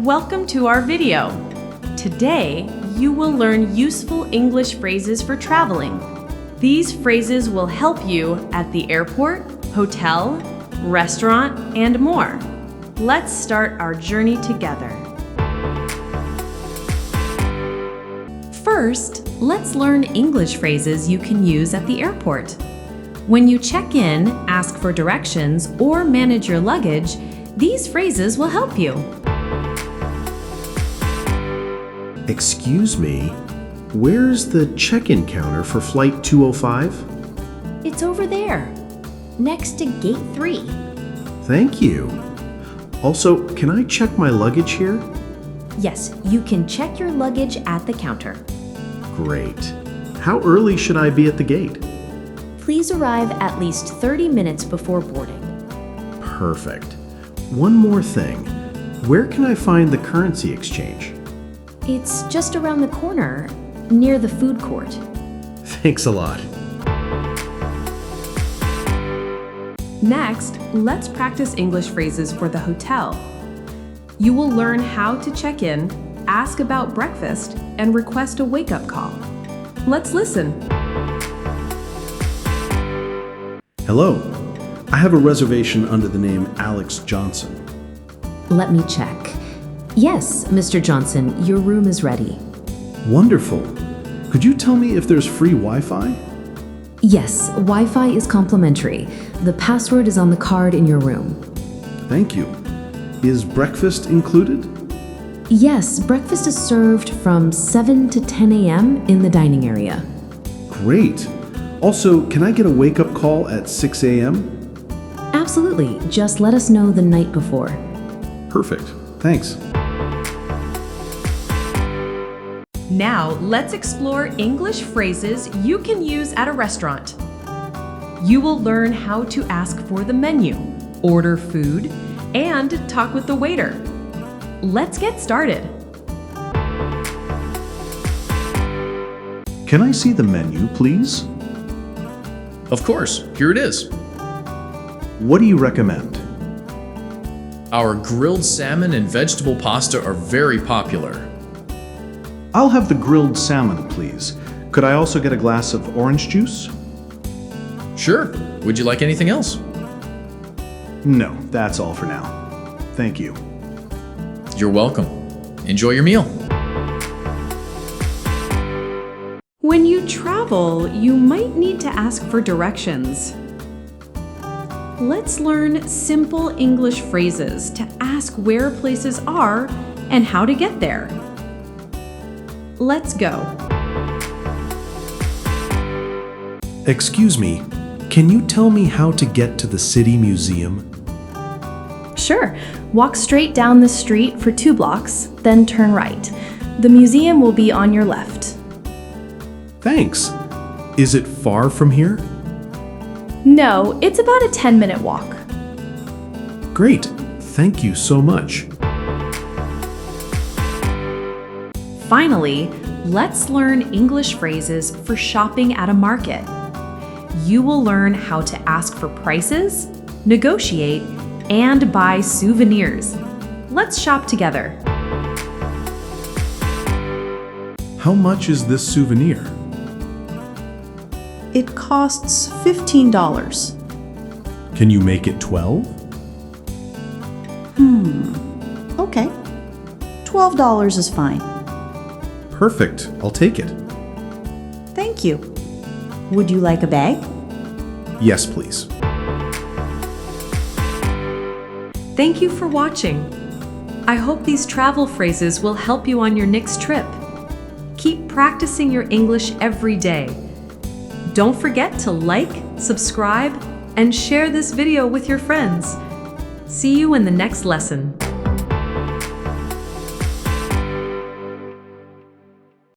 Welcome to our video. Today, you will learn useful English phrases for traveling. These phrases will help you at the airport, hotel, restaurant, and more. Let's start our journey together. First, let's learn English phrases you can use at the airport. When you check in, ask for directions, or manage your luggage, these phrases will help you. Excuse me, where's the check-in counter for flight 205? It's over there, next to gate 3. Thank you. Also, can I check my luggage here? Yes, you can check your luggage at the counter. Great. How early should I be at the gate? Please arrive at least 30 minutes before boarding. Perfect. One more thing. Where can I find the currency exchange? It's just around the corner, near the food court. Thanks a lot. Next, let's practice English phrases for the hotel. You will learn how to check in, ask about breakfast, and request a wake-up call. Let's listen. Hello. I have a reservation under the name Alex Johnson. Let me check. Yes, Mr. Johnson, your room is ready. Wonderful. Could you tell me if there's free Wi-Fi? Yes, Wi-Fi is complimentary. The password is on the card in your room. Thank you. Is breakfast included? Yes, breakfast is served from 7 to 10 a.m. in the dining area. Great. Also, can I get a wake-up call at 6 a.m.? Absolutely. Just let us know the night before. Perfect. Thanks. Now, let's explore English phrases you can use at a restaurant. You will learn how to ask for the menu, order food, and talk with the waiter. Let's get started. Can I see the menu, please? Of course, here it is. What do you recommend? Our grilled salmon and vegetable pasta are very popular. I'll have the grilled salmon, please. Could I also get a glass of orange juice? Sure. Would you like anything else? No, that's all for now. Thank you. You're welcome. Enjoy your meal. When you travel, you might need to ask for directions. Let's learn simple English phrases to ask where places are and how to get there. Let's go. Excuse me, can you tell me how to get to the city museum? Sure. Walk straight down the street for 2 blocks, then turn right. The museum will be on your left. Thanks. Is it far from here? No, it's about a 10-minute walk. Great. Thank you so much. Finally, let's learn English phrases for shopping at a market. You will learn how to ask for prices, negotiate, and buy souvenirs. Let's shop together. How much is this souvenir? It costs $15. Can you make it 12? Okay. $12 is fine. Perfect. I'll take it. Thank you. Would you like a bag? Yes, please. Thank you for watching. I hope these travel phrases will help you on your next trip. Keep practicing your English every day. Don't forget to like, subscribe, and share this video with your friends. See you in the next lesson.